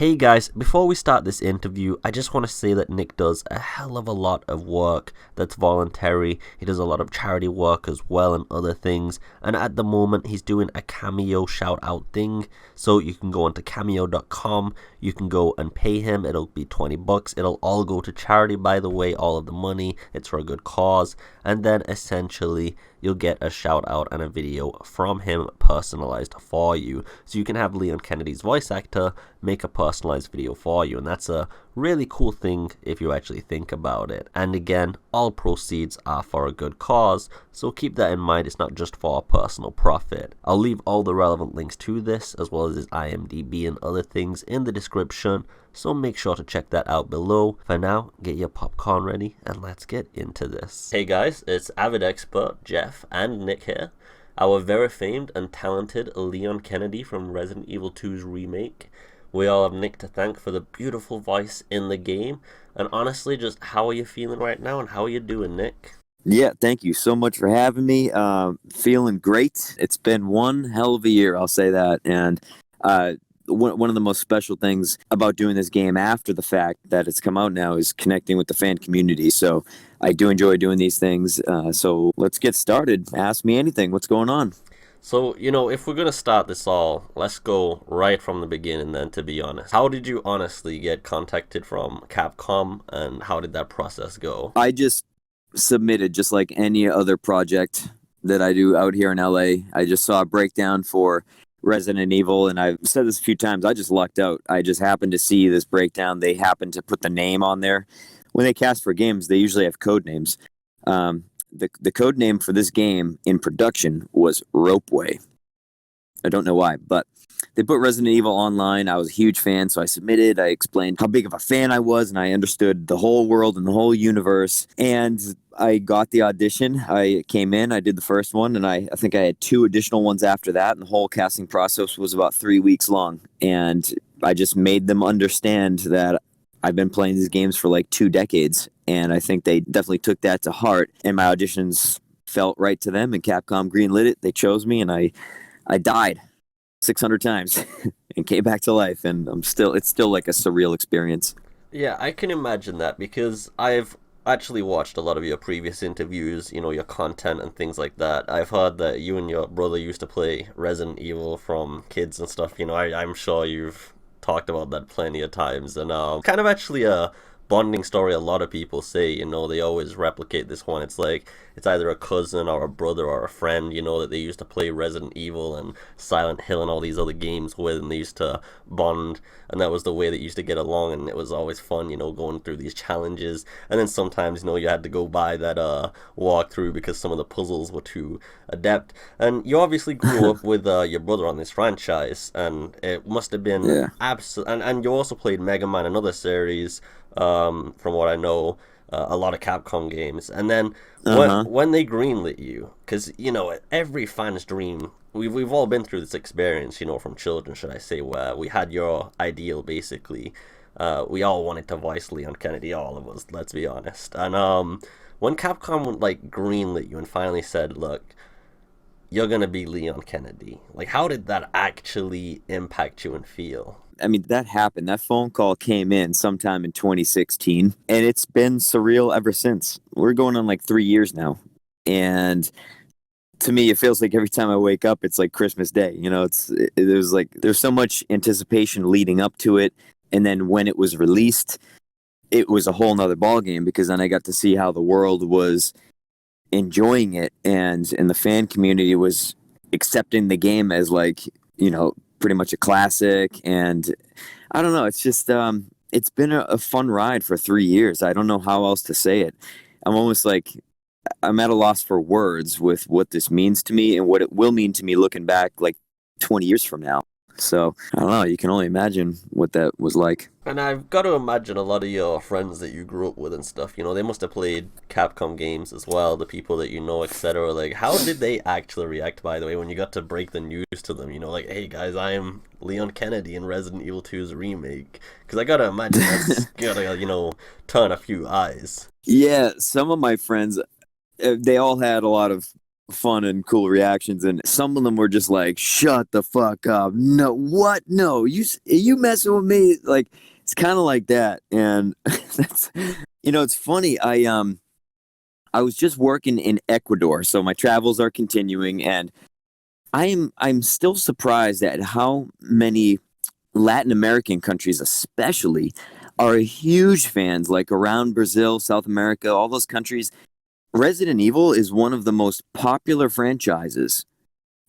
Hey guys, before we start this interview, I just want to say that Nick does a hell of a lot of work that's voluntary. He does a lot of charity work as well and other things. And at the moment, he's doing a Cameo shout out thing. So you can go onto cameo.com, you can go and pay him. It'll be $20. It'll all go to charity, by the way, all of the money. It's for a good cause. And then essentially, you'll get a shout out and a video from him personalized for you. So you can have Leon Kennedy's voice actor make a personalized video for you, and that's a really cool thing if you actually think about it. And again, all proceeds are for a good cause, so keep that in mind. It's not just for personal profit. I'll leave all the relevant links to this as well as his IMDB and other things in the description, so make sure to check that out below. For now, get your popcorn ready and let's get into this. Hey guys, it's AvidExpert Jeff and Nick here. Our very famed and talented Leon Kennedy from Resident Evil 2's Remake. We all have Nick to thank for the beautiful voice in the game. And honestly, just how are you feeling right now and how are you doing, Nick? Yeah, thank you so much for having me. Feeling great. It's been one hell of a year, I'll say that. And one of the most special things about doing this game after the fact that it's come out now is connecting with the fan community. So I do enjoy doing these things. So let's get started. Ask me anything. What's going on? So, if we're going to start this all, let's go right from the beginning then, to be honest. How did you honestly get contacted from Capcom and how did that process go? I just submitted just like any other project that I do out here in LA. I just saw a breakdown for Resident Evil, and I've said this a few times, I just lucked out. I just happened to see this breakdown. They happened to put the name on there. When they cast for games, they usually have code names. The code name for this game in production was Ropeway. I don't know why, but they put Resident Evil online. I was a huge fan, so I submitted. I explained how big of a fan I was, and I understood the whole world and the whole universe. And I got the audition. I came in, I did the first one, and I think I had 2 additional ones after that, and the whole casting process was about 3 weeks long. And I just made them understand that I've been playing these games for like 2 decades, and I think they definitely took that to heart. And my auditions felt right to them, and Capcom greenlit it. They chose me, and I died 600 times and came back to life, and it's still like a surreal experience. Yeah, I can imagine that because I've actually watched a lot of your previous interviews, your content and things like that. I've heard that you and your brother used to play Resident Evil from kids and stuff. I'm sure you've talked about that plenty of times, and kind of actually a bonding story. A lot of people say, they always replicate this one. It's like it's either a cousin or a brother or a friend, that they used to play Resident Evil and Silent Hill and all these other games with, and they used to bond, and that was the way that you used to get along, and it was always fun, going through these challenges. And then sometimes, you had to go by that walkthrough because some of the puzzles were too adept. And you obviously grew up with your brother on this franchise, and it must have been and you also played Mega Man and other series, from what I know, a lot of Capcom games. And then when they greenlit you, because every fan's dream, we've all been through this experience, from children, should I say, where we had your ideal basically. We all wanted to voice Leon Kennedy, all of us, let's be honest. And when Capcom greenlit you and finally said, look, you're gonna be Leon Kennedy, how did that actually impact you and feel? I mean, that happened. That phone call came in sometime in 2016, and it's been surreal ever since. We're going on 3 years now. And to me, it feels like every time I wake up, it's like Christmas Day. There's so much anticipation leading up to it. And then when it was released, it was a whole nother ballgame, because then I got to see how the world was enjoying it, and the fan community was accepting the game as pretty much a classic. And I don't know, it's just it's been a fun ride for 3 years. I don't know how else to say it. I'm almost I'm at a loss for words with what this means to me and what it will mean to me looking back 20 years from now. So I don't know, you can only imagine what that was like. And I've got to imagine a lot of your friends that you grew up with and stuff, they must have played Capcom games as well, the people that etc. How did they actually react, by the way, when you got to break the news to them, hey guys, I am Leon Kennedy in Resident Evil 2's Remake? Because I gotta imagine that's gotta, turn a few eyes. Yeah, some of my friends, they all had a lot of fun and cool reactions, and some of them were just like, "Shut the fuck up! No, what? No, you messing with me?" Like it's kind of like that, and that's it's funny. I was just working in Ecuador, so my travels are continuing, and I'm still surprised at how many Latin American countries, especially, are huge fans. Like around Brazil, South America, all those countries. Resident Evil is one of the most popular franchises.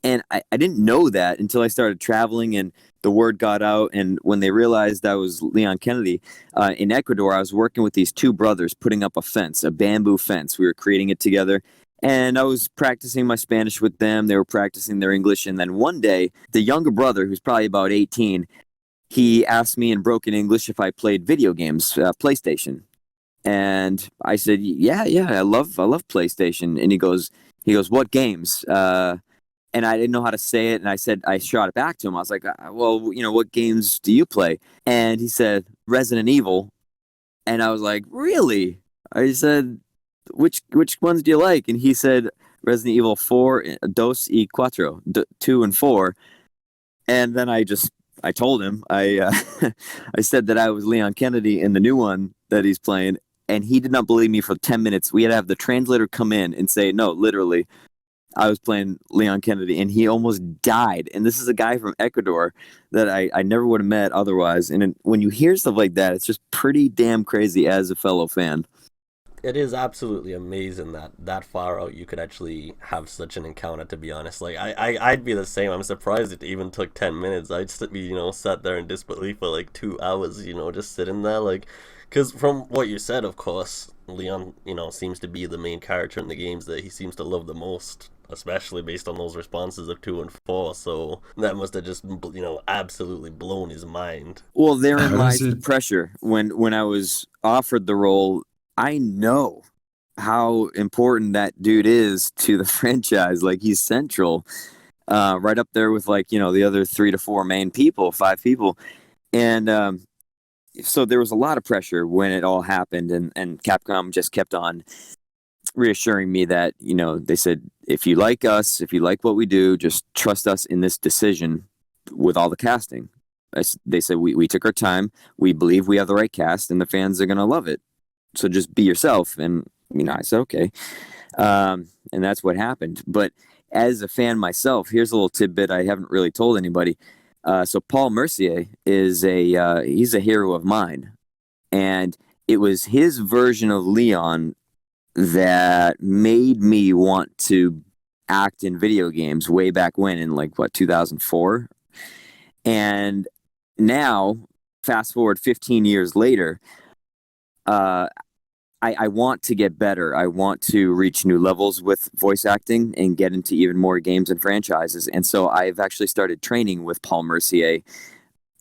And I didn't know that until I started traveling and the word got out. And when they realized I was Leon Kennedy in Ecuador, I was working with these two brothers putting up a fence, a bamboo fence. We were creating it together. And I was practicing my Spanish with them. They were practicing their English. And then one day, the younger brother, who's probably about 18, he asked me in broken English if I played video games, PlayStation. And I said, yeah, I love PlayStation. And he goes, what games? And I didn't know how to say it. And I shot it back to him. I was like, well, what games do you play? And he said, Resident Evil. And I was like, really? I said, which ones do you like? And he said, Resident Evil 4, Dos y Cuatro, 2 and 4. And then I told him, I said that I was Leon Kennedy in the new one that he's playing. And he did not believe me for 10 minutes. We had to have the translator come in and say, no, literally, I was playing Leon Kennedy, and he almost died. And this is a guy from Ecuador that I never would have met otherwise. And when you hear stuff like that, it's just pretty damn crazy as a fellow fan. It is absolutely amazing that far out you could actually have such an encounter, to be honest. Like, I'd be the same. I'm surprised it even took 10 minutes. I'd be, sat there in disbelief for like 2 hours, just sitting there. Like, because from what you said, of course, Leon, seems to be the main character in the games that he seems to love the most, especially based on those responses of 2 and 4. So that must have just, absolutely blown his mind. Well, therein lies the pressure. When I was offered the role, I know how important that dude is to the franchise. Like, he's central, right up there with the other 3 to 4 main people, 5 people. And so there was a lot of pressure when it all happened, and Capcom just kept on reassuring me that, they said, if you like us, if you like what we do, just trust us in this decision with all the casting. They said, we took our time. We believe we have the right cast, and the fans are going to love it. So just be yourself. And, I said, okay. And that's what happened. But as a fan myself, here's a little tidbit I haven't really told anybody. So Paul Mercier is he's a hero of mine. And it was his version of Leon that made me want to act in video games way back when in 2004. And now, fast forward 15 years later, I want to get better. I want to reach new levels with voice acting and get into even more games and franchises. And so I've actually started training with Paul Mercier,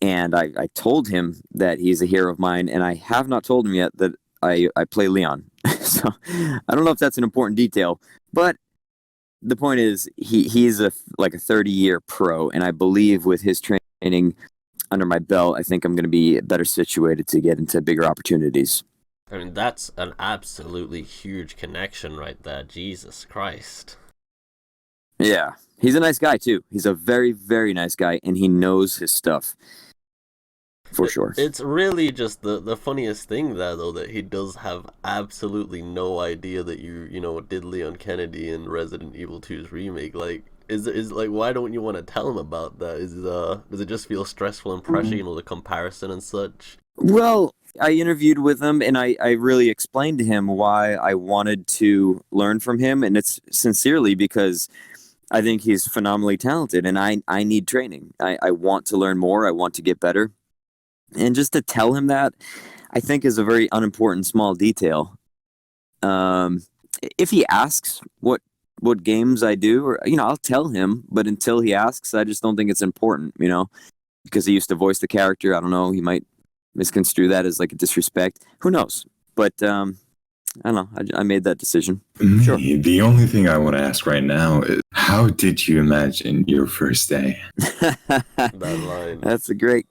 and I told him that he's a hero of mine, and I have not told him yet that I play Leon. So I don't know if that's an important detail, but the point is he's a 30-year pro, and I believe with his training under my belt, I think I'm going to be better situated to get into bigger opportunities. I mean, that's an absolutely huge connection right there. Jesus Christ. Yeah, he's a nice guy too. He's a very, very nice guy, and he knows his stuff. For sure. It's really just the funniest thing there, though, that he does have absolutely no idea that you did Leon Kennedy in Resident Evil 2's remake. Like, is why don't you want to tell him about that? Does it just feel stressful and pressure, the comparison and such? Well, I interviewed with him, and I really explained to him why I wanted to learn from him, and it's sincerely because I think he's phenomenally talented, and I need training. I want to learn more. I want to get better. And just to tell him that, I think is a very unimportant small detail. If he asks what games I do, or I'll tell him. But until he asks, I just don't think it's important. Because he used to voice the character. I don't know. He might misconstrue that as a disrespect. Who knows? But I don't know. I made that decision. Sure. The only thing I want to ask right now is, how did you imagine your first day? That line. That's a great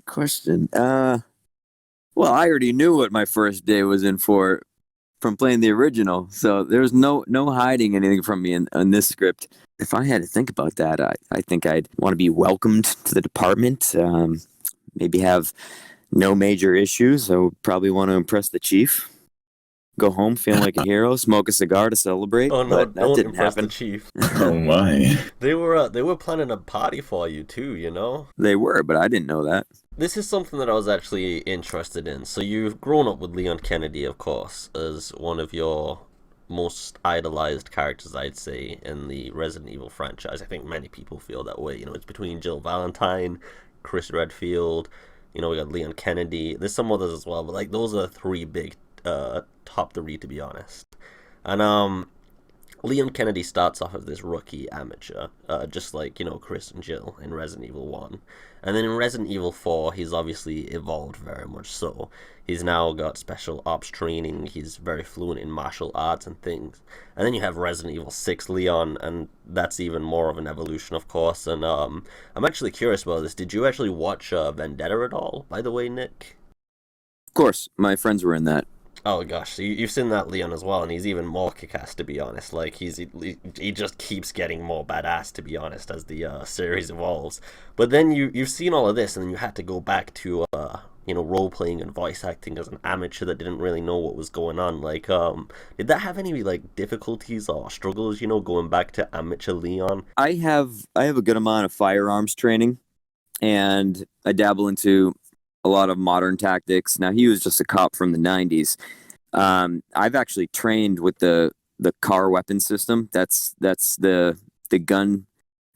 question. Well, I already knew what my first day was in for. from playing the original. So there's no hiding anything from me in this script. If I had to think about that, I think I'd want to be welcomed to the department. Maybe have no major issues. I would probably want to impress the chief. Go home feeling like a hero, smoke a cigar to celebrate. Oh no, but that don't didn't impress happen. the chief. Oh my. They were planning a party for you too, you know? They were, but I didn't know that. This is something that I was actually interested in. So you've grown up with Leon Kennedy, of course, as one of your most idolized characters, I'd say, in the Resident Evil franchise. I think many people feel that way. You know, it's between Jill Valentine, Chris Redfield, you know, we got Leon Kennedy. There's some others as well, but like those are the three big top three, to be honest. And Leon Kennedy starts off as this rookie amateur, just like, you know, Chris and Jill in Resident Evil 1. And then in Resident Evil 4, he's obviously evolved very much so. He's now got special ops training, he's very fluent in martial arts and things. And then you have Resident Evil 6 Leon, and that's even more of an evolution, of course. And I'm actually curious about this. Did you actually watch Vendetta at all, by the way, Nick? Of course, my friends were in that. Oh gosh, so you've seen that Leon as well, and he's even more kick-ass, to be honest. Like, he just keeps getting more badass, to be honest, as the series evolves. But then you've seen all of this, and then you had to go back to you know, role-playing and voice acting as an amateur that didn't really know what was going on. Like, did that have any like difficulties or struggles, you know, going back to amateur Leon? I have a good amount of firearms training, and I dabble into a lot of modern tactics. Now, he was just a cop from the 90s. I've actually trained with the car weapon system. That's the gun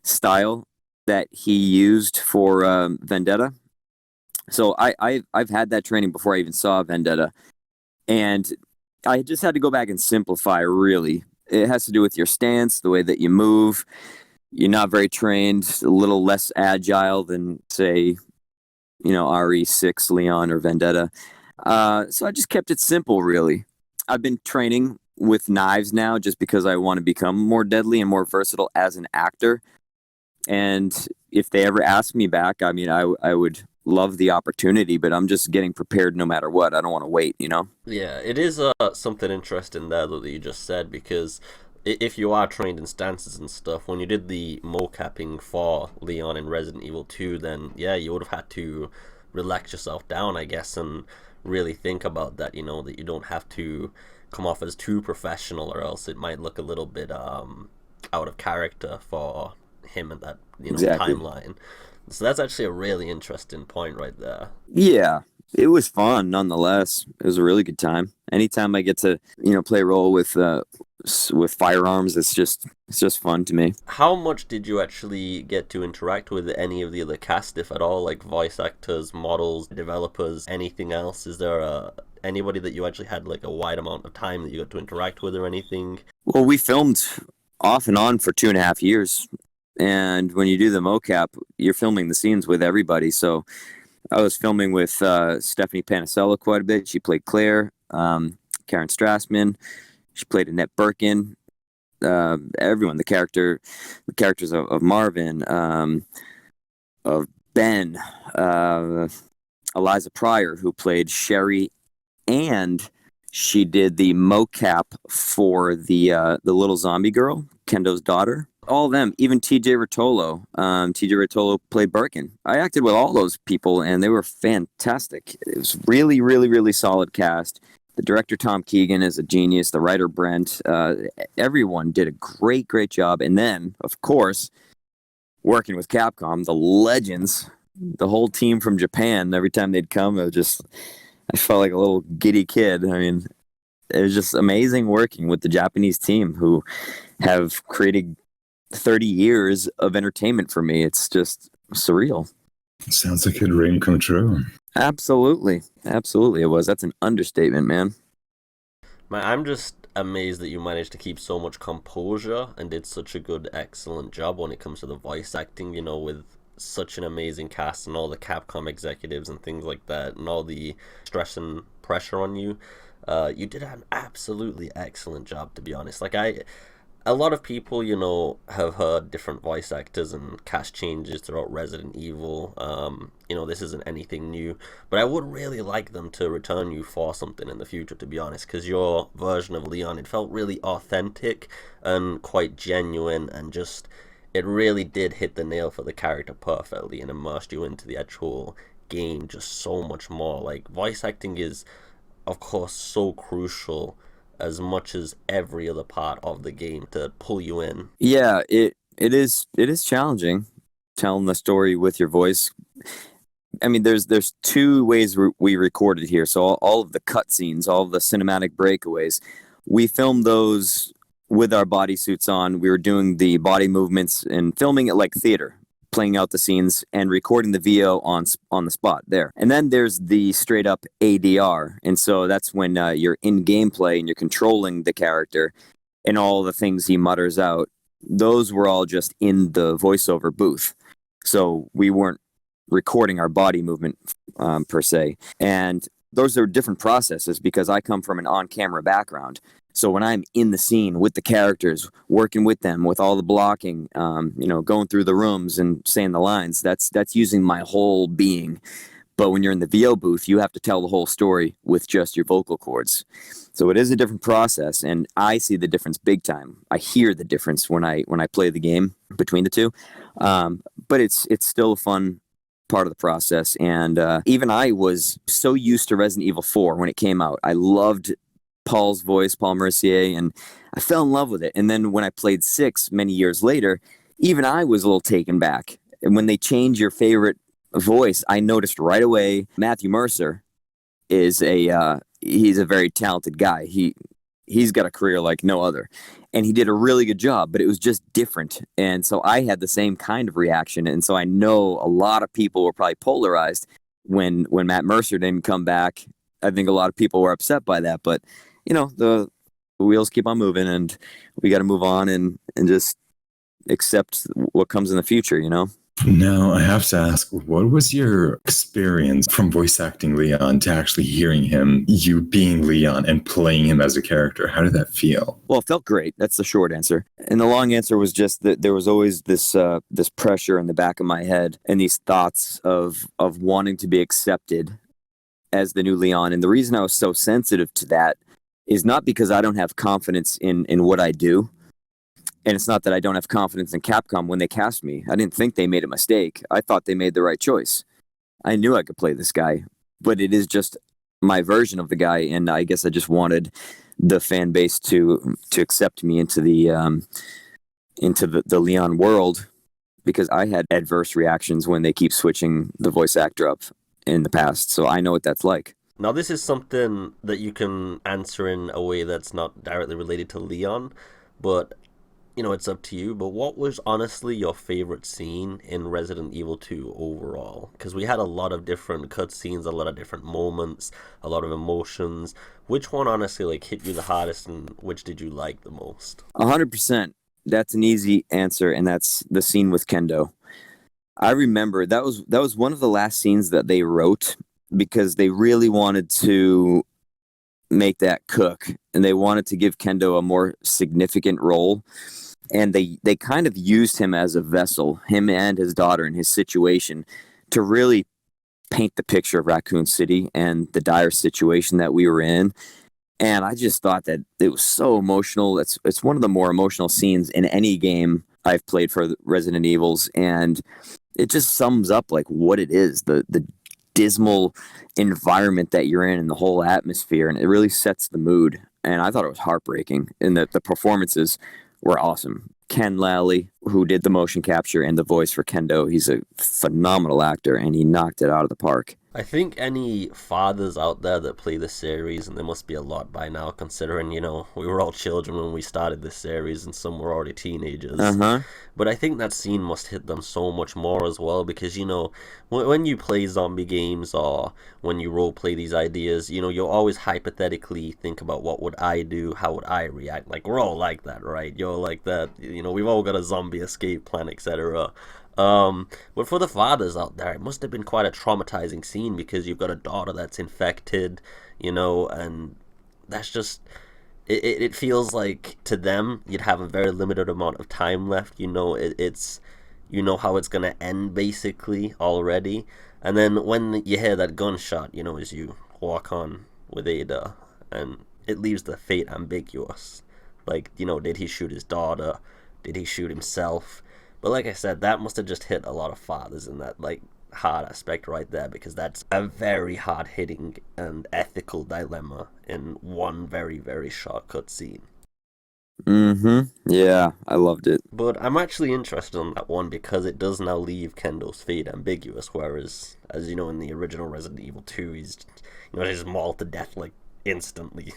style that he used for Vendetta. So I've had that training before I even saw Vendetta, and I just had to go back and simplify. Really, it has to do with your stance, the way that you move. You're not very trained, a little less agile than, say, you know, RE6 Leon or Vendetta. So I just kept it simple, really. I've been training with knives now just because I want to become more deadly and more versatile as an actor. And if they ever ask me back, I mean, I would love the opportunity, but I'm just getting prepared no matter what. I don't want to wait, you know? Yeah, it is something interesting there that you just said, because if you are trained in stances and stuff, when you did the mocapping for Leon in Resident Evil 2, then yeah, you would have had to relax yourself down, I guess, and really think about that, you know, that you don't have to come off as too professional, or else it might look a little bit out of character for him at that, you know, Exactly. timeline. So that's actually a really interesting point right there. Yeah, it was fun nonetheless. It was a really good time. Anytime I get to, you know, play a role with firearms, it's just fun to me. How much did you actually get to interact with any of the other cast, if at all, like voice actors, models, developers, anything else? Is there anybody that you actually had like a wide amount of time that you got to interact with or anything? Well, we filmed off and on for 2.5 years. And when you do the mocap, you're filming the scenes with everybody. So I was filming with Stephanie Panicella quite a bit. She played Claire. Karen Strassman. She played Annette Birkin. Everyone, the characters of Marvin, of Ben, Eliza Pryor, who played Sherry, and she did the mocap for the little zombie girl, Kendo's daughter. All of them, even TJ Rotolo. TJ Rotolo played Birkin. I acted with all those people, and they were fantastic. It was really, really, really solid cast. The director, Tom Keegan, is a genius. The writer, Brent. Everyone did a great, great job. And then, of course, working with Capcom, the legends, the whole team from Japan, every time they'd come, I felt like a little giddy kid. I mean, it was just amazing working with the Japanese team who have created 30 years of entertainment for me. It's just surreal. Sounds like a dream come true. Absolutely it was. That's an understatement, man. I'm just amazed that you managed to keep so much composure and did such a good, excellent job when it comes to the voice acting, you know, with such an amazing cast and all the Capcom executives and things like that, and all the stress and pressure on you. You did an absolutely excellent job, to be honest. Like, a lot of people, have heard different voice actors and cast changes throughout Resident Evil. This isn't anything new, but I would really like them to return you for something in the future, to be honest, because your version of Leon, it felt really authentic and quite genuine, and just, it really did hit the nail for the character perfectly and immersed you into the actual game just so much more. Like, voice acting is, of course, so crucial as much as every other part of the game to pull you in. Yeah, it is challenging telling the story with your voice. I mean, there's two ways we recorded here. So all of the cutscenes, all of the cinematic breakaways, we filmed those with our bodysuits on. We were doing the body movements and filming it like theater, playing out the scenes and recording the VO on the spot there. And then there's the straight up ADR. And so that's when you're in gameplay and you're controlling the character and all the things he mutters out. Those were all just in the voiceover booth. So we weren't recording our body movement per se. And those are different processes because I come from an on-camera background. So when I'm in the scene with the characters, working with them, with all the blocking, going through the rooms and saying the lines, that's using my whole being. But when you're in the VO booth, you have to tell the whole story with just your vocal cords. So it is a different process, and I see the difference big time. I hear the difference when I play the game between the two. But it's still a fun part of the process. And even I was so used to Resident Evil 4 when it came out. I loved Paul's voice, Paul Mercier, and I fell in love with it. And then when I played 6 many years later, even I was a little taken back. And when they change your favorite voice, I noticed right away Matthew Mercer is he's a very talented guy. He's got a career like no other. And he did a really good job, but it was just different. And so I had the same kind of reaction. And so I know a lot of people were probably polarized when Matt Mercer didn't come back. I think a lot of people were upset by that, but the wheels keep on moving, and we got to move on and just accept what comes in the future, Now, I have to ask, what was your experience from voice acting Leon to actually hearing him, you being Leon and playing him as a character? How did that feel? Well, it felt great. That's the short answer. And the long answer was just that there was always this pressure in the back of my head and these thoughts of wanting to be accepted as the new Leon. And the reason I was so sensitive to that is not because I don't have confidence in what I do. And it's not that I don't have confidence in Capcom when they cast me. I didn't think they made a mistake. I thought they made the right choice. I knew I could play this guy, but it is just my version of the guy. And I guess I just wanted the fan base to accept me into the Leon world, because I had adverse reactions when they keep switching the voice actor up in the past. So I know what that's like. Now, this is something that you can answer in a way that's not directly related to Leon, but it's up to you. But what was honestly your favorite scene in Resident Evil 2 overall? Because we had a lot of different cutscenes, a lot of different moments, a lot of emotions. Which one honestly hit you the hardest, and which did you like the most? 100%. That's an easy answer, and that's the scene with Kendo. I remember that was one of the last scenes that they wrote because they really wanted to make that cook, and they wanted to give Kendo a more significant role. And they kind of used him as a vessel, him and his daughter and his situation, to really paint the picture of Raccoon City and the dire situation that we were in. And I just thought that it was so emotional. It's one of the more emotional scenes in any game I've played for Resident Evils. And it just sums up what it is, the dismal environment that you're in and the whole atmosphere. And it really sets the mood. And I thought it was heartbreaking. And the performances were awesome. Ken Lally, who did the motion capture and the voice for Kendo, he's a phenomenal actor, and he knocked it out of the park. I think any fathers out there that play the series, and there must be a lot by now, considering, we were all children when we started this series, and some were already teenagers. But I think that scene must hit them so much more as well, because, when you play zombie games or when you role play these ideas, you'll always hypothetically think about what would I do, how would I react. We're all like that, right? You're like that, we've all got a zombie escape plan, etc. But for the fathers out there, it must have been quite a traumatizing scene, because you've got a daughter that's infected, and that's just, it feels like to them you'd have a very limited amount of time left. It's you know how it's gonna end basically already, and then when you hear that gunshot, as you walk on with Ada, and it leaves the fate ambiguous. Like, did he shoot his daughter? Did he shoot himself? But like I said, that must have just hit a lot of fathers in that, like, hard aspect right there, because that's a very hard hitting and ethical dilemma in one very, very short cutscene. Yeah, I loved it. But I'm actually interested in that one because it does now leave Kendo's fate ambiguous, whereas, as you know, in the original Resident Evil 2, he's just mauled to death, like, instantly.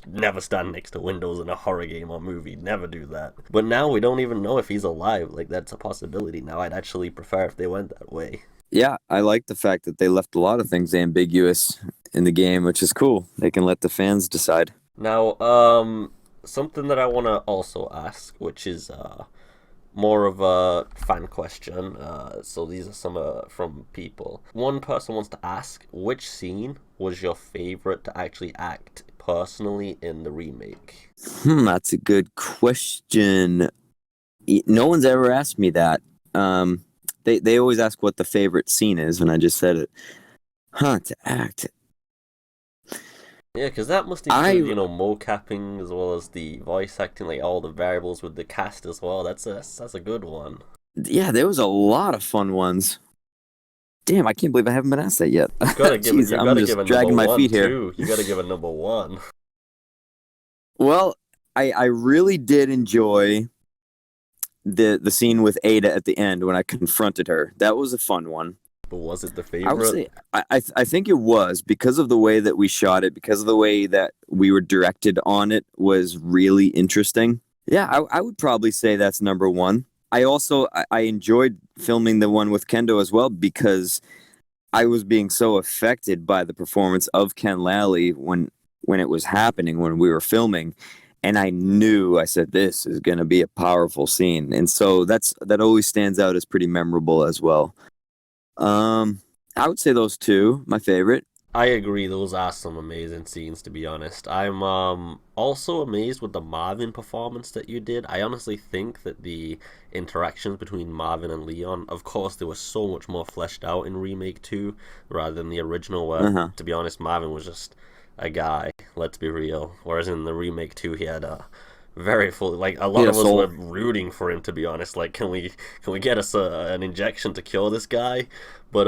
Never stand next to windows in a horror game or movie, never do that. But now we don't even know if he's alive, like, that's a possibility now. I'd actually prefer if they went that way. Yeah, I like the fact that they left a lot of things ambiguous in the game, which is cool. They can let the fans decide. Now, something that I want to also ask, which is more of a fan question. So these are some from people. One person wants to ask, which scene was your favorite to actually act personally in the remake? That's a good question. No one's ever asked me that. They always ask what the favorite scene is, and I just said it. To act. Yeah, because that must include, mocapping as well as the voice acting, like all the variables with the cast as well. That's a good one. Yeah, there was a lot of fun ones. Damn, I can't believe I haven't been asked that yet. You gotta give a dragging my feet here. Too. You gotta give a number one. Well, I really did enjoy the scene with Ada at the end when I confronted her. That was a fun one. But was it the favorite? I would say I think it was, because of the way that we shot it, because of the way that we were directed on it was really interesting. Yeah, I would probably say that's number one. I enjoyed filming the one with Kendo as well, because I was being so affected by the performance of Ken Lally when it was happening, when we were filming. And I said, this is going to be a powerful scene. And so that always stands out as pretty memorable as well. I would say those two, my favorite. I agree, those are some amazing scenes, to be honest. I'm also amazed with the Marvin performance that you did. I honestly think that the interactions between Marvin and Leon, of course, they were so much more fleshed out in Remake 2 rather than the original, where, to be honest, Marvin was just a guy, let's be real. Whereas in the Remake 2, he had a very full, like, a lot of us were rooting for him, to be honest. Like, can we get us an injection to cure this guy? But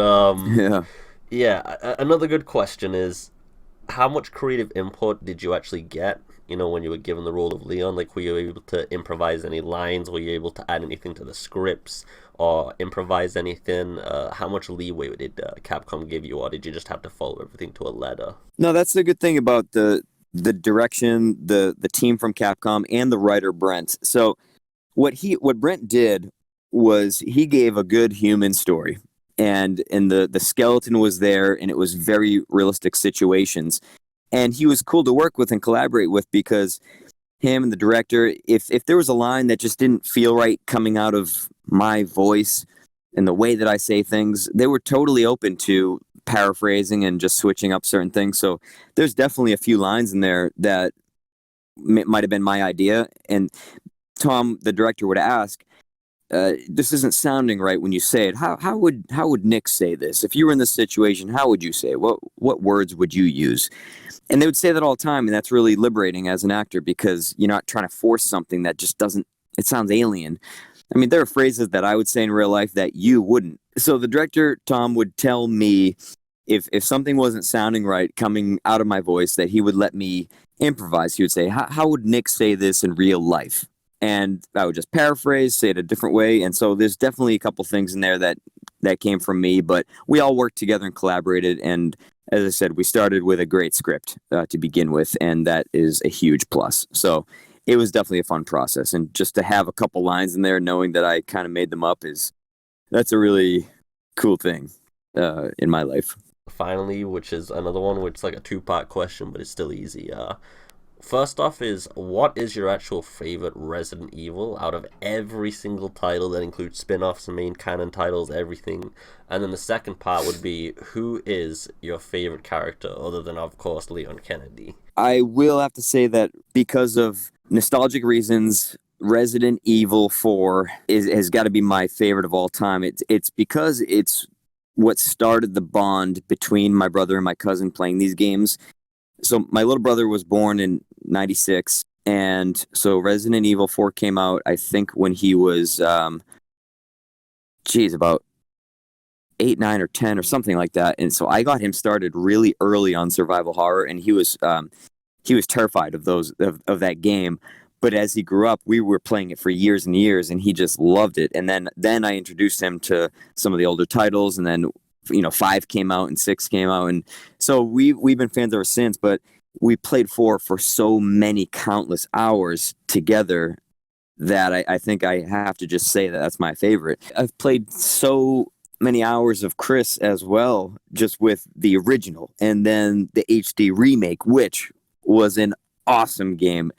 another good question is, how much creative input did you actually get, when you were given the role of Leon? Like, were you able to improvise any lines? Were you able to add anything to the scripts or improvise anything? How much leeway did Capcom give you, or did you just have to follow everything to a letter? No, that's the good thing about the direction, the team from Capcom, and the writer Brent. So what Brent did was he gave a good human story. And the skeleton was there, and it was very realistic situations. And he was cool to work with and collaborate with, because him and the director, if there was a line that just didn't feel right coming out of my voice and the way that I say things, they were totally open to paraphrasing and just switching up certain things. So there's definitely a few lines in there that might have been my idea. And Tom, the director, would ask, this isn't sounding right when you say it. How would Nick say this? If you were in this situation, how would you say it? What words would you use? And they would say that all the time, and that's really liberating as an actor, because you're not trying to force something that just doesn't, it sounds alien. I mean, there are phrases that I would say in real life that you wouldn't. So the director, Tom, would tell me if something wasn't sounding right coming out of my voice, that he would let me improvise. He would say, how would Nick say this in real life? And I would just paraphrase, say it a different way. And so there's definitely a couple things in there that came from me, but we all worked together and collaborated. And as I said, we started with a great script to begin with, and that is a huge plus. So it was definitely a fun process. And just to have a couple lines in there, knowing that I kind of made them up, that's a really cool thing in my life. Finally, which is another one, which is like a two-part question, but it's still easy. first off is, what is your actual favorite Resident Evil out of every single title that includes spin-offs and main canon titles, everything? And then the second part would be, who is your favorite character other than, of course, Leon Kennedy? I will have to say that because of nostalgic reasons, Resident Evil 4 has got to be my favorite of all time. It's because it's what started the bond between my brother and my cousin playing these games. So my little brother was born in 96, and so Resident Evil 4 came out, I think, when he was, about 8, 9, or 10 or something like that. And so I got him started really early on survival horror, and he was terrified of that game. But as he grew up, we were playing it for years and years, and he just loved it. And then I introduced him to some of the older titles, and then 5 came out and 6 came out, and so we've been fans ever since. But we played 4 for so many countless hours together that I think I have to just say that that's my favorite. I've played so many hours of Chris as well, just with the original, and then the HD remake, which was an awesome game.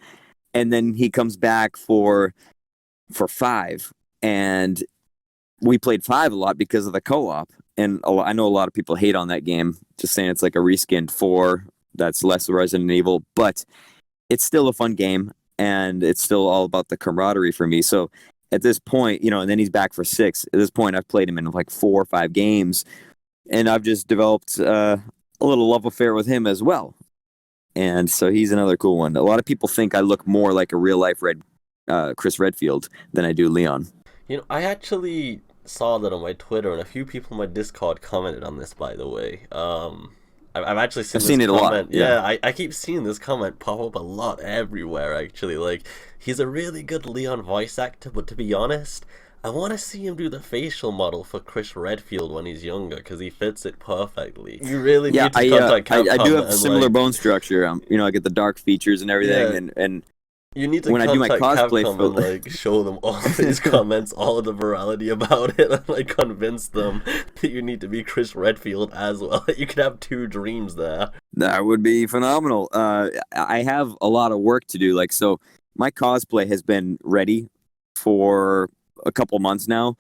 And then he comes back for 5, and we played 5 a lot because of the co-op. And I know a lot of people hate on that game, just saying it's like a reskinned 4 that's less Resident Evil, but it's still a fun game, and it's still all about the camaraderie for me. So at this point, and then he's back for 6. At this point, I've played him in like 4 or 5 games, and I've just developed a little love affair with him as well. And so he's another cool one. A lot of people think I look more like a real-life Chris Redfield than I do Leon. I actually saw that on my Twitter, and a few people in my Discord commented on this, by the way. I've actually seen it comment. a lot. Yeah, I keep seeing this comment pop up a lot everywhere, actually. Like, he's a really good Leon voice actor, but to be honest, I want to see him do the facial model for Chris Redfield when he's younger, because he fits it perfectly. You really need to contact Capcom. I do have similar bone structure. I get the dark features and everything, and you need to when I do my cosplay Capcom and show them all these comments, all of the morality about it, and convince them that you need to be Chris Redfield as well. You could have 2 dreams there. That would be phenomenal. I have a lot of work to do. So my cosplay has been ready for a couple months now,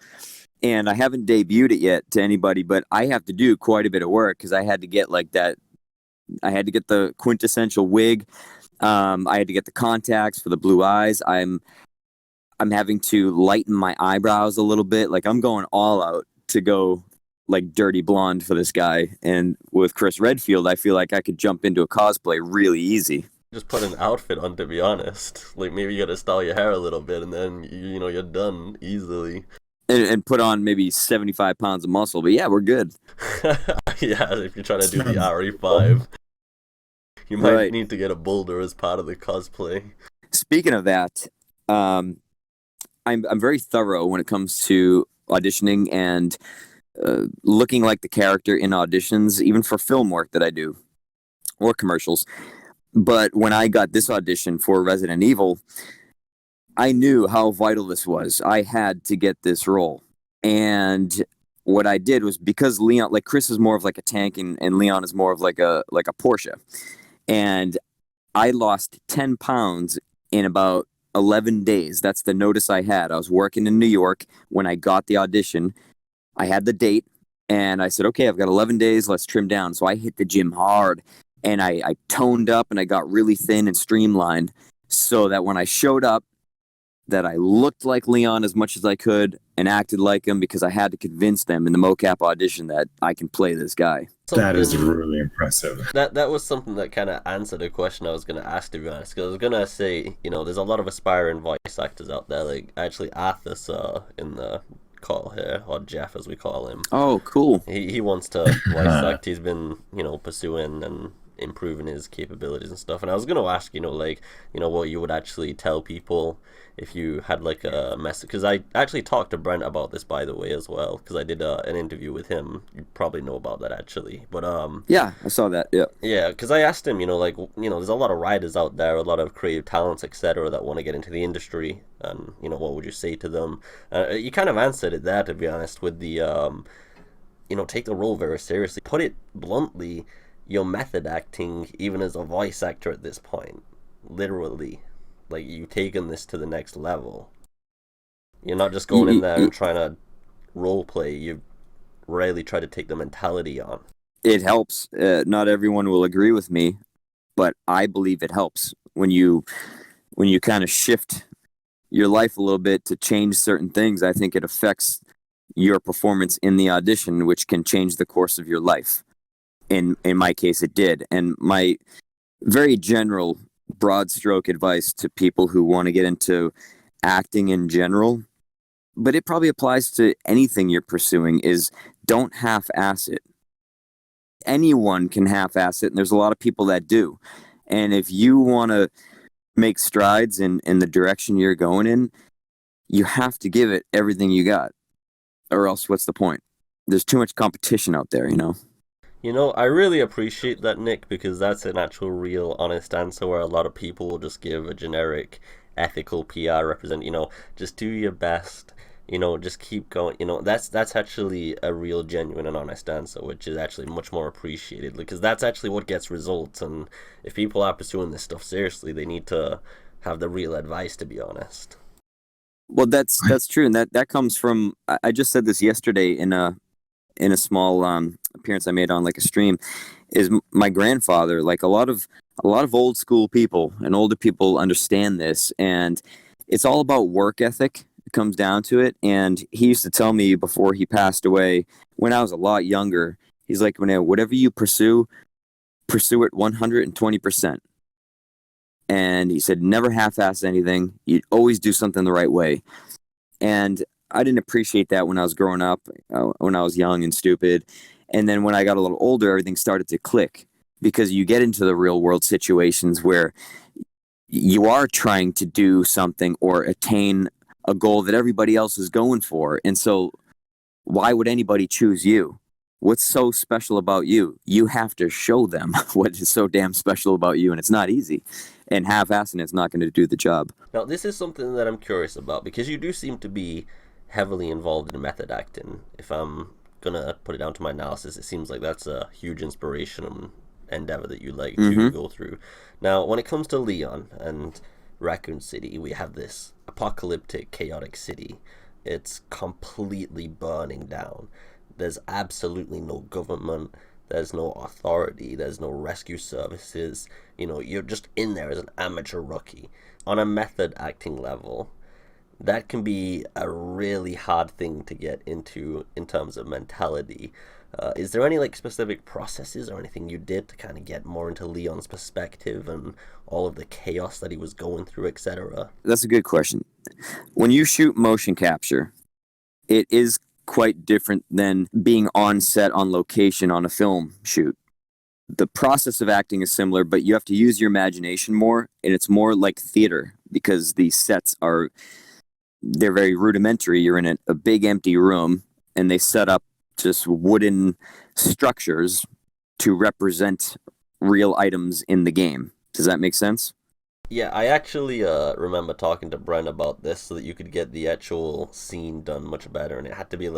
and I haven't debuted it yet to anybody, but I have to do quite a bit of work because I had to get that. I had to get the quintessential wig. I had to get the contacts for the blue eyes. I'm having to lighten my eyebrows a little bit. I'm going all out to go dirty blonde for this guy. And with Chris Redfield, I feel like I could jump into a cosplay really easy. Just put an outfit on, to be honest. Maybe you gotta style your hair a little bit, and then you're done easily. And put on maybe 75 pounds of muscle. But yeah, we're good. Yeah, if you're trying to do the RE5. You might need to get a boulder as part of the cosplay. Speaking of that, I'm very thorough when it comes to auditioning and looking like the character in auditions, even for film work that I do or commercials. But when I got this audition for Resident Evil, I knew how vital this was. I had to get this role. And what I did was, because Leon, Chris is more of a tank, and Leon is more of a Porsche. And I lost 10 pounds in about 11 days. That's the notice I had. I was working in New York when I got the audition. I had the date, and I said, okay, I've got 11 days. Let's trim down. So I hit the gym hard, and I toned up, and I got really thin and streamlined so that when I showed up, that I looked like Leon as much as I could and acted like him, because I had to convince them in the mocap audition that I can play this guy. That is really impressive. That was something that kind of answered a question I was going to ask, to be honest. Because I was going to say, there's a lot of aspiring voice actors out there. Actually, Arthur's in the call here, or Jeff as we call him. Oh, cool. He wants to voice act. He's been, pursuing and improving his capabilities and stuff. And I was going to ask, what you would actually tell people if you had a message, because I actually talked to Brent about this, by the way, as well, because I did an interview with him. You probably know about that, actually, but yeah, I saw that. Yeah, because I asked him, there's a lot of writers out there, a lot of creative talents, etc., that want to get into the industry, and what would you say to them? You kind of answered it there, to be honest, with the take the role very seriously. Put it bluntly, you're method acting even as a voice actor at this point. literally. Like, you've taken this to the next level. You're not just going in there and trying to role play. You really try to take the mentality on. It helps. Not everyone will agree with me, but I believe it helps when you kind of shift your life a little bit to change certain things. I think it affects your performance in the audition, which can change the course of your life. In my case, it did. And my very general, broad stroke advice to people who want to get into acting in general, but it probably applies to anything you're pursuing, is don't half-ass it. Anyone can half-ass it, and there's a lot of people that do. And if you want to make strides in the direction you're going in, you have to give it everything you got, or else what's the point? There's too much competition out there, you know? You know, I really appreciate that, Nick, because that's an actual real honest answer where a lot of people will just give a generic ethical PR represent, just do your best, just keep going. That's actually a real genuine and honest answer, which is actually much more appreciated, because that's actually what gets results. And if people are pursuing this stuff seriously, they need to have the real advice, to be honest. Well, that's true, and that comes from, I just said this yesterday in a small appearance I made on like a stream, is my grandfather. Like a lot of old school people and older people understand this, and it's all about work ethic. It comes down to it. And he used to tell me before he passed away, when I was a lot younger, he's like, whatever you pursue it 120%. And he said, never half-ass anything. You'd always do something the right way. And I didn't appreciate that when I was growing up, when I was young and stupid. And then when I got a little older, everything started to click, because you get into the real world situations where you are trying to do something or attain a goal that everybody else is going for. And so why would anybody choose you? What's so special about you? You have to show them what is so damn special about you, and it's not easy. And half-assing it's not going to do the job. Now, this is something that I'm curious about, because you do seem to be heavily involved in method acting. If I'm going to put it down to my analysis, it seems like that's a huge inspiration and endeavor that you like to go through. Now, when it comes to Leon and Raccoon City, we have this apocalyptic, chaotic city. It's completely burning down. There's absolutely no government. There's no authority. There's no rescue services. You're just in there as an amateur rookie. On a method acting level, that can be a really hard thing to get into in terms of mentality. Is there any specific processes or anything you did to kind of get more into Leon's perspective and all of the chaos that he was going through, etc.? That's a good question. When you shoot motion capture, it is quite different than being on set on location on a film shoot. The process of acting is similar, but you have to use your imagination more, and it's more like theater, because the sets they're very rudimentary. You're in a big empty room, and they set up just wooden structures to represent real items in the game. Does that make sense? Yeah, I actually remember talking to Brent about this so that you could get the actual scene done much better, and it had to be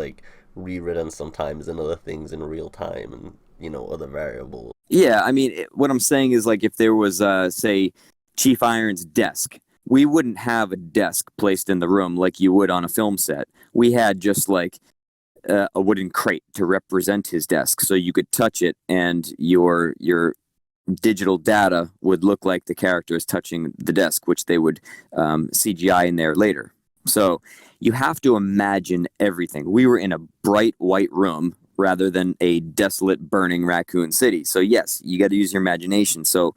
rewritten sometimes and other things in real time and other variables. Yeah, I mean, what I'm saying is if there was say Chief Iron's desk, we wouldn't have a desk placed in the room like you would on a film set. We had just a wooden crate to represent his desk, so you could touch it and your digital data would look like the character is touching the desk, which they would CGI in there later. So you have to imagine everything. We were in a bright white room rather than a desolate, burning Raccoon City. So yes, you got to use your imagination. So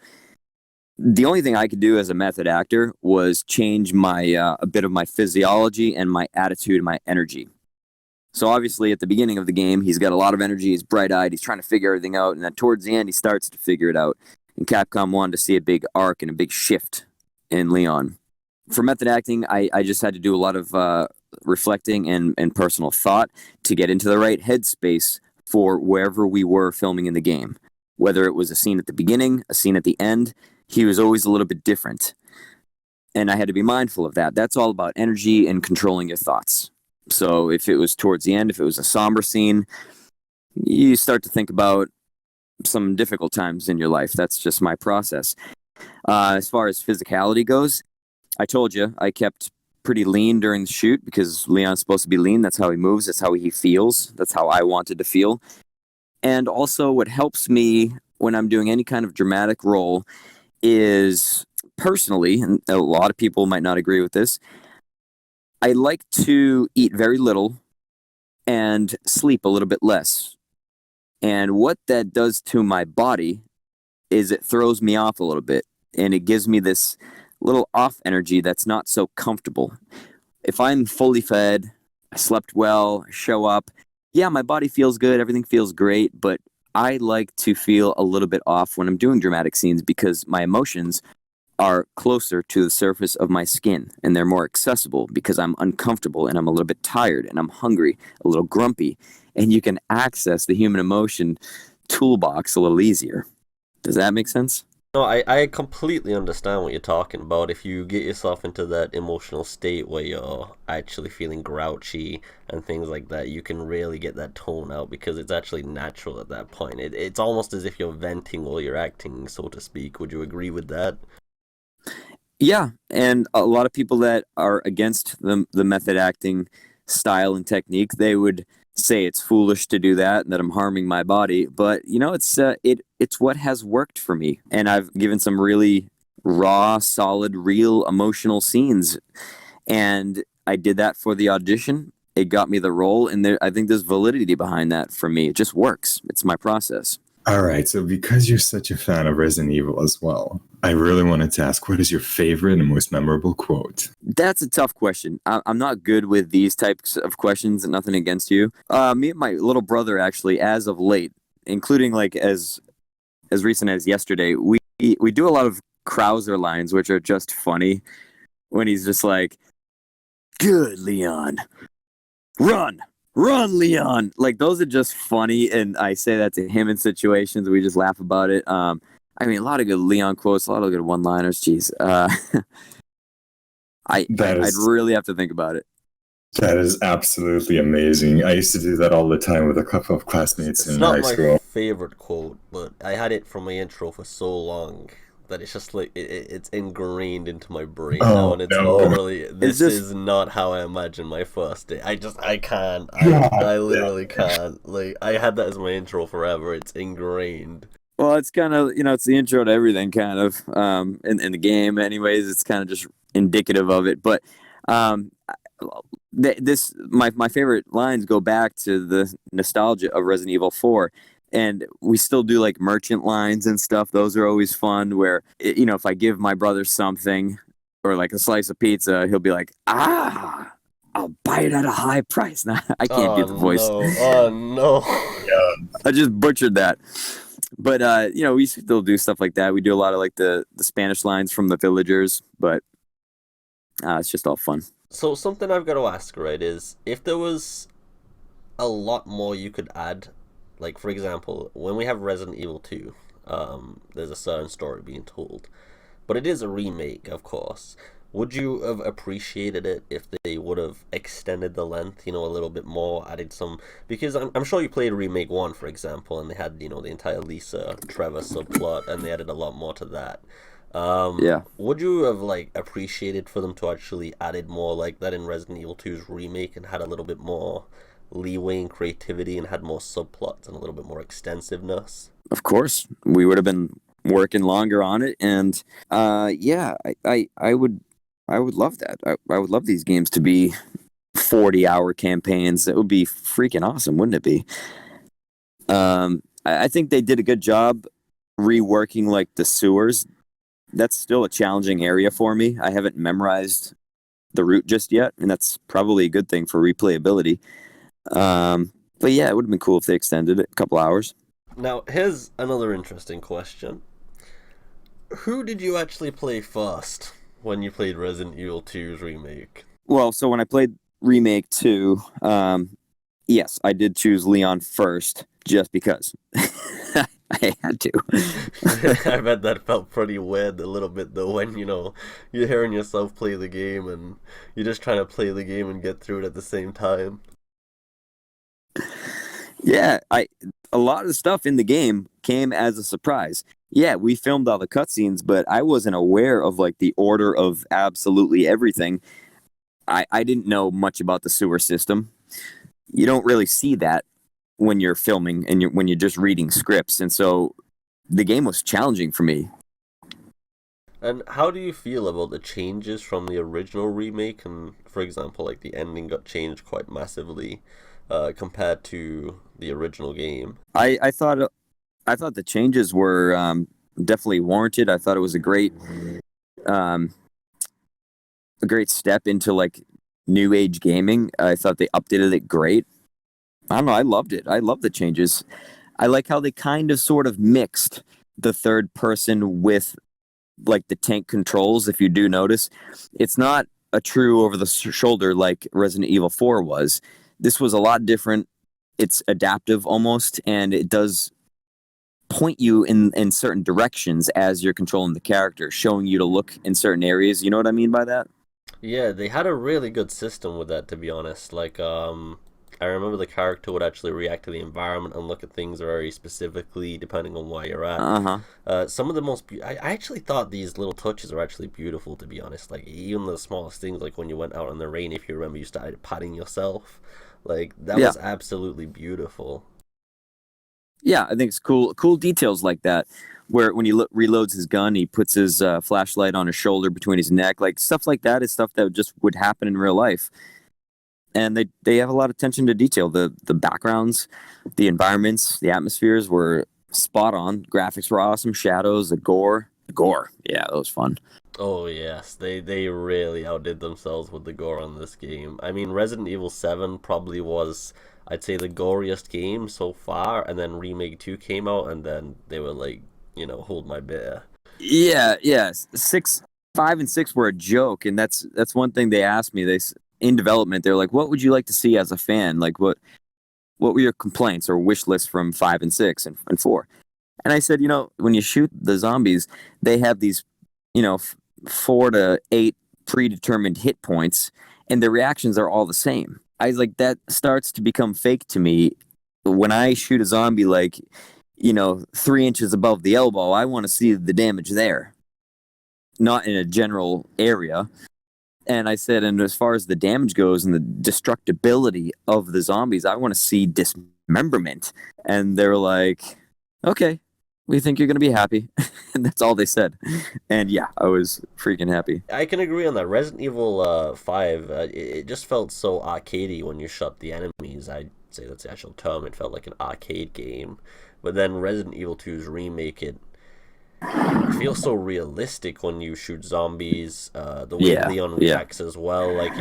the only thing I could do as a method actor was change a bit of my physiology and my attitude and my energy. So obviously at the beginning of the game, he's got a lot of energy, he's bright-eyed, he's trying to figure everything out, and then towards the end, he starts to figure it out. And Capcom wanted to see a big arc and a big shift in Leon. For method acting, I just had to do a lot of reflecting and personal thought to get into the right headspace for wherever we were filming in the game. Whether it was a scene at the beginning, a scene at the end, he was always a little bit different. And I had to be mindful of that. That's all about energy and controlling your thoughts. So if it was towards the end, if it was a somber scene, you start to think about some difficult times in your life. That's just my process. As far as physicality goes, I told you I kept pretty lean during the shoot because Leon's supposed to be lean. That's how he moves. That's how he feels. That's how I wanted to feel. And also what helps me when I'm doing any kind of dramatic role is personally, and a lot of people might not agree with this, I like to eat very little and sleep a little bit less. And what that does to my body is it throws me off a little bit, and it gives me this little off energy that's not so comfortable. If I'm fully fed, I slept well, I show up, yeah, my body feels good, everything feels great, but I like to feel a little bit off when I'm doing dramatic scenes because my emotions are closer to the surface of my skin and they're more accessible because I'm uncomfortable and I'm a little bit tired and I'm hungry, a little grumpy, and you can access the human emotion toolbox a little easier. Does that make sense? No, I completely understand what you're talking about. If you get yourself into that emotional state where you're actually feeling grouchy and things like that, you can really get that tone out because it's actually natural at that point. It's almost as if you're venting while you're acting, so to speak. Would you agree with that? Yeah, and a lot of people that are against the method acting style and technique, they would say it's foolish to do that and that I'm harming my body. But it's what has worked for me, and I've given some really raw, solid, real emotional scenes, and I did that for the audition. It got me the role, and I think there's validity behind that for me. It just works. It's my process. All right, so because you're such a fan of Resident Evil as well, I really wanted to ask, what is your favorite and most memorable quote? That's a tough question. I'm not good with these types of questions, and nothing against you. Me and my little brother, actually, as of late, including like as recent as yesterday, we do a lot of Krauser lines, which are just funny. When he's just like, "Good, Leon, run." Run, Leon! Like, those are just funny, and I say that to him in situations. We just laugh about it. I mean, a lot of good Leon quotes, a lot of good one-liners. Jeez. I'd really have to think about it. That is absolutely amazing. I used to do that all the time with a couple of classmates in high school. It's not my favorite quote, but I had it from my intro for so long that it's just like it's ingrained into my brain now, and it's literally is not how I imagine my first day. I can't. I literally can't. Like, I had that as my intro forever. It's ingrained. Well, it's kind of, it's the intro to everything, kind of, in the game. Anyways, it's kind of just indicative of it. But my favorite lines go back to the nostalgia of Resident Evil 4. And we still do like merchant lines and stuff. Those are always fun where, if I give my brother something or like a slice of pizza, he'll be like, I'll buy it at a high price. Nah, I can't do the voice. No. Oh, no. Yeah. I just butchered that. But, we still do stuff like that. We do a lot of like the Spanish lines from the villagers, but it's just all fun. So something I've got to ask, right, is if there was a lot more you could add. Like, for example, when we have Resident Evil 2, there's a certain story being told. But it is a remake, of course. Would you have appreciated it if they would have extended the length, a little bit more, added some... Because I'm sure you played Remake 1, for example, and they had, the entire Lisa Trevor subplot, and they added a lot more to that. Yeah. Would you have, appreciated for them to actually added more like that in Resident Evil 2's remake and had a little bit more leeway and creativity and had more subplots and a little bit more extensiveness? Of course, we would have been working longer on it, and I would love that. I would love these games to be 40-hour campaigns. That would be freaking awesome, wouldn't it be? I think they did a good job reworking like the sewers. That's still a challenging area for me. I haven't memorized the route just yet, and that's probably a good thing for replayability. But yeah, it would have been cool if they extended it a couple hours. Now, here's another interesting question. Who did you actually play first when you played Resident Evil 2's remake? Well, so when I played Remake 2, yes, I did choose Leon first, just because. I had to. I bet that felt pretty weird a little bit, though, when, you're hearing yourself play the game and you're just trying to play the game and get through it at the same time. Yeah, a lot of the stuff in the game came as a surprise. Yeah, we filmed all the cutscenes, but I wasn't aware of like the order of absolutely everything. I didn't know much about the sewer system. You don't really see that when you're filming and when you're just reading scripts, and so the game was challenging for me. And how do you feel about the changes from the original remake? And for example, like the ending got changed quite massively compared to the original game. I thought the changes were definitely warranted. I thought it was um, a great step into like new age gaming. I thought they updated it great. I don't know. I loved it. I love the changes. I like how they kind of sort of mixed the third person with like the tank controls. If you do notice, it's not a true over the shoulder like Resident Evil 4 was. This was a lot different. It's adaptive almost, and it does point you in certain directions as you're controlling the character, showing you to look in certain areas. You know what I mean by that? Yeah, they had a really good system with that, to be honest. Like, I remember the character would actually react to the environment and look at things very specifically, depending on where you're at. Some of the most, I actually thought these little touches were actually beautiful, to be honest. Like, even the smallest things, like when you went out in the rain, if you remember, you started patting yourself. Like, that was absolutely beautiful. Yeah, I think it's cool details like that, where when he reloads his gun, he puts his flashlight on his shoulder between his neck. Like stuff like that is stuff that just would happen in real life. And they have a lot of attention to detail. The backgrounds, the environments, the atmospheres were spot on. Graphics were awesome. Shadows, the gore, yeah, that was fun. Oh yes, they really outdid themselves with the gore on this game. I mean, Resident Evil 7 probably was, I'd say, the goriest game so far, and then Remake 2 came out, and then they were like, hold my beer. Yeah. 5 and 6 were a joke, and that's one thing they asked me. In development, they're like, "What would you like to see as a fan? Like, what were your complaints or wish lists from 5 and 6 and 4?" And I said, when you shoot the zombies, they have these, 4 to 8 predetermined hit points, and the reactions are all the same. I was like, that starts to become fake to me. When I shoot a zombie, like, 3 inches above the elbow, I want to see the damage there, not in a general area. And I said, and as far as the damage goes and the destructibility of the zombies, I want to see dismemberment. And they were like, okay, we think you're going to be happy. And that's all they said. And yeah, I was freaking happy. I can agree on that. Resident Evil 5, it just felt so arcadey when you shot the enemies. I'd say that's the actual term. It felt like an arcade game. But then Resident Evil 2's remake, it feels so realistic when you shoot zombies. The way Leon reacts as well, like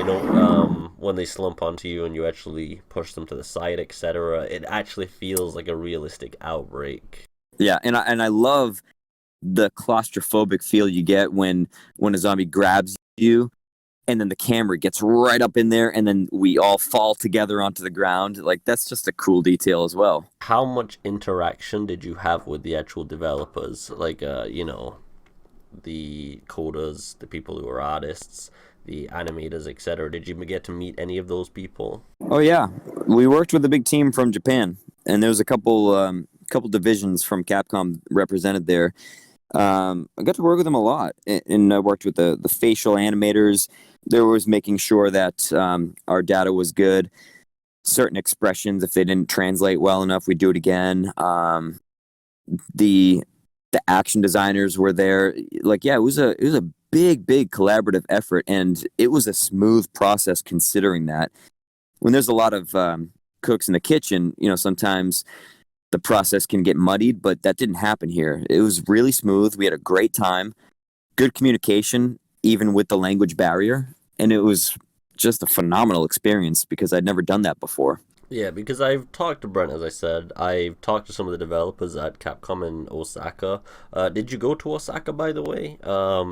when they slump onto you and you actually push them to the side, etc. It actually feels like a realistic outbreak. Yeah, and I love the claustrophobic feel you get when a zombie grabs you, and then the camera gets right up in there, and then we all fall together onto the ground. Like, that's just a cool detail as well. How much interaction did you have with the actual developers? Like, the coders, the people who are artists, the animators, etc. Did you get to meet any of those people? Oh, yeah. We worked with a big team from Japan, and there was a couple divisions from Capcom represented there. I got to work with them a lot, and I worked with the facial animators. There was making sure that our data was good. Certain expressions, if they didn't translate well enough, we'd do it again. The action designers were there. Like, yeah, it was a big collaborative effort, and it was a smooth process considering that. When there's a lot of cooks in the kitchen, sometimes the process can get muddied, but that didn't happen here. It was really smooth. We had a great time, good communication, even with the language barrier. And it was just a phenomenal experience because I'd never done that before. Yeah, because I've talked to Brent, as I said. I've talked to some of the developers at Capcom in Osaka. Did you go to Osaka, by the way?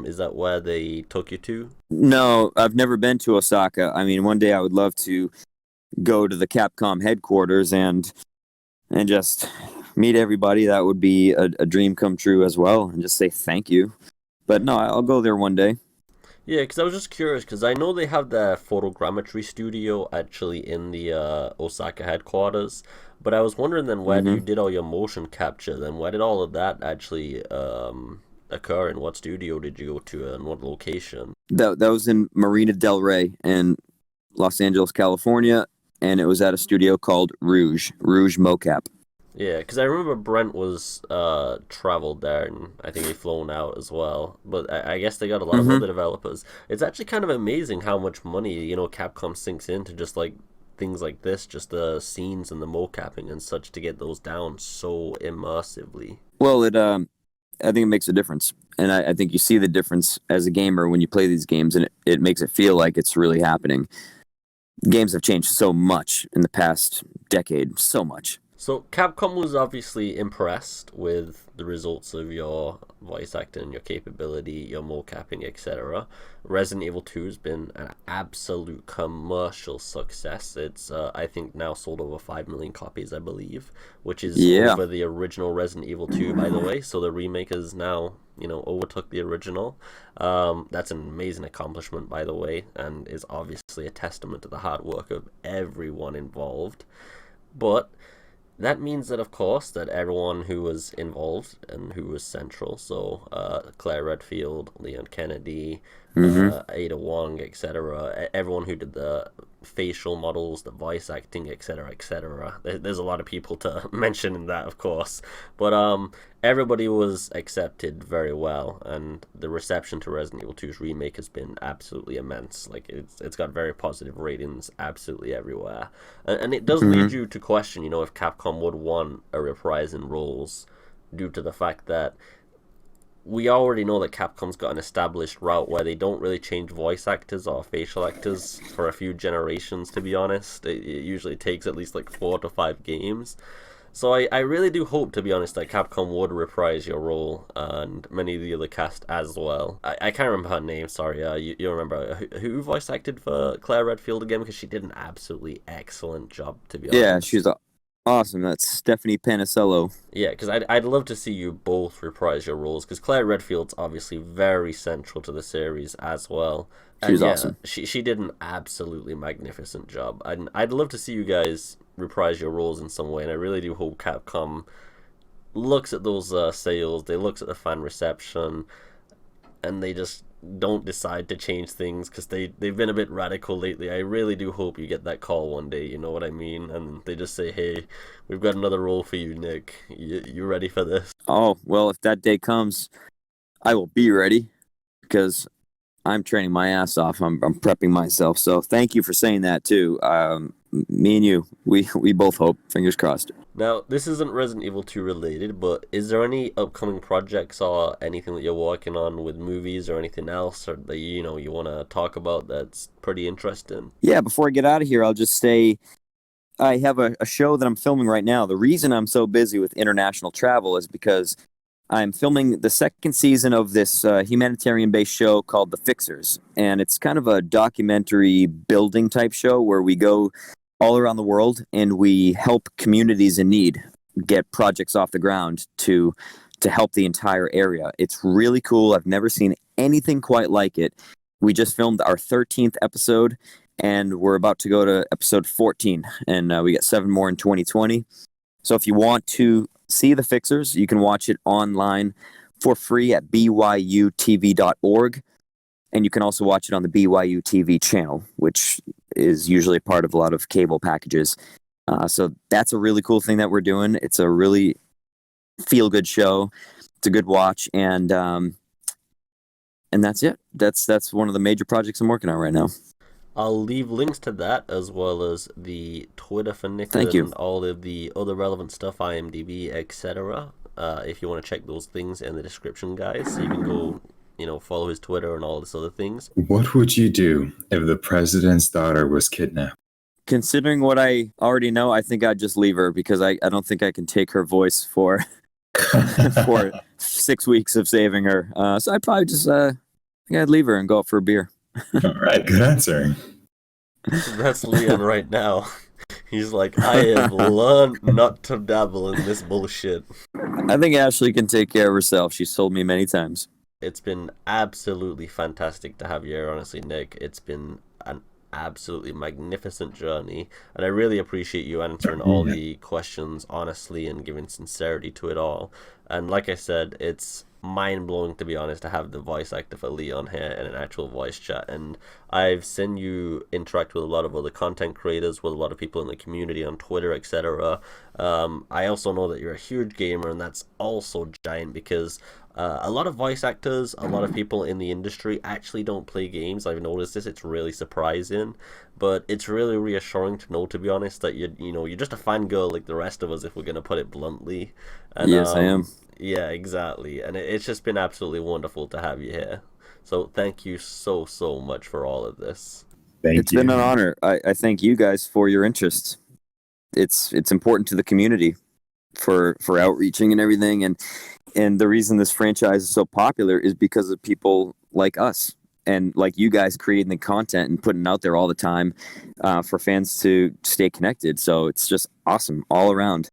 Is that where they took you to? No, I've never been to Osaka. I mean, one day I would love to go to the Capcom headquarters and just meet everybody. That would be a dream come true as well, and just say thank you. But no, I'll go there one day. Yeah, because I was just curious, because I know they have their photogrammetry studio actually in the Osaka headquarters, but I was wondering then where you Hmm. did all your motion capture, then where did all of that actually occur, and what studio did you go to, and what location? That was in Marina Del Rey in Los Angeles, California, and it was at a studio called Rouge Mocap. Yeah, because I remember Brent was traveled there, and I think he flown out as well. But I guess they got a lot of Hmm. other developers. It's actually kind of amazing how much money Capcom sinks into just like things like this, just the scenes and the mocapping and such to get those down so immersively. Well, I think it makes a difference, and I think you see the difference as a gamer when you play these games, and it makes it feel like it's really happening. Games have changed so much in the past decade, so much. So Capcom was obviously impressed with the results of your voice acting, your capability, your mocapping, etc. Resident Evil 2 has been an absolute commercial success. It's I think now sold over 5 million copies, I believe, which is Yeah. over the original Resident Evil 2, by the way. So the remake is now overtook the original. That's an amazing accomplishment, by the way, and is obviously a testament to the hard work of everyone involved. But that means that, of course, that everyone who was involved and who was central, so Claire Redfield, Leon Kennedy, Hmm. Ada Wong, etc., everyone who did the facial models, the voice acting, etc., etc. There's a lot of people to mention in that, of course, but everybody was accepted very well, and the reception to Resident Evil 2's remake has been absolutely immense. Like it's got very positive ratings absolutely everywhere, and it does Hmm. lead you to question, if Capcom would want a reprise in roles, due to the fact that we already know that Capcom's got an established route where they don't really change voice actors or facial actors for a few generations, to be honest. It usually takes at least like 4 to 5 games. So I really do hope, to be honest, that Capcom would reprise your role and many of the other cast as well. I can't remember her name, sorry. You remember who voice acted for Claire Redfield again? Because she did an absolutely excellent job, to be Yeah, honest. she's awesome. That's Stephanie Panisello. Yeah, because I'd love to see you both reprise your roles, because Claire Redfield's obviously very central to the series as well. And She's yeah, awesome. she did an absolutely magnificent job. I'd love to see you guys reprise your roles in some way, and I really do hope Capcom looks at those sales, they looks at the fan reception, and they just don't decide to change things, because they've been a bit radical lately. I really do hope you get that call one day, you know what I mean? And they just say, hey, we've got another role for you, Nick. You ready for this? Oh, well, if that day comes, I will be ready because I'm training my ass off. I'm prepping myself. So thank you for saying that too. Me and you, we both hope. Fingers crossed. Now, this isn't Resident Evil 2 related, but is there any upcoming projects or anything that you're working on with movies or anything else, or that you want to talk about that's pretty interesting? Yeah. Before I get out of here, I'll just say I have a show that I'm filming right now. The reason I'm so busy with international travel is because I'm filming the second season of this humanitarian-based show called The Fixers, and it's kind of a documentary building type show where we go all around the world and we help communities in need get projects off the ground to help the entire area. It's really cool. I've never seen anything quite like it. We just filmed our 13th episode, and we're about to go to episode 14, and we got 7 more in 2020. So if you want to see The Fixers, you can watch it online for free at byutv.org. And you can also watch it on the BYU TV channel, which is usually part of a lot of cable packages. So that's a really cool thing that we're doing. It's a really feel-good show. It's a good watch, and that's it. That's one of the major projects I'm working on right now. I'll leave links to that as well as the Twitter for Nick Thank you. and all of the other relevant stuff, IMDB, etc. If you want to check those things in the description, guys, so you can go, follow his Twitter and all this other things. What would you do if the president's daughter was kidnapped? Considering what I already know, I think I'd just leave her because I don't think I can take her voice for for 6 weeks of saving her. So I'd probably just I think I'd leave her and go out for a beer. All right, good answer. That's Leon right now. He's like, I have learned not to dabble in this bullshit. I think Ashley can take care of herself. She's told me many times. it's been absolutely fantastic to have you here, honestly, Nick. It's been an absolutely magnificent journey, and I really appreciate you answering all Yeah. the questions honestly and giving sincerity to it all. And like I said, it's mind blowing, to be honest, to have the voice actor for Leon here in an actual voice chat. And I've seen you interact with a lot of other content creators, with a lot of people in the community on Twitter, etc. I also know that you're a huge gamer, and that's also giant because a lot of voice actors, a lot of people in the industry actually don't play games. I've noticed this. It's really surprising, but it's really reassuring to know, to be honest, that you're just a fangirl like the rest of us, if we're gonna put it bluntly. And Yes, I am. yeah, exactly. And it's just been absolutely wonderful to have you here. So thank you so, so much for all of this. Thank It's you. been an honor. I thank you guys for your interest. It's important to the community for outreaching and everything, and the reason this franchise is so popular is because of people like us and like you guys creating the content and putting it out there all the time for fans to stay connected. So it's just awesome all around.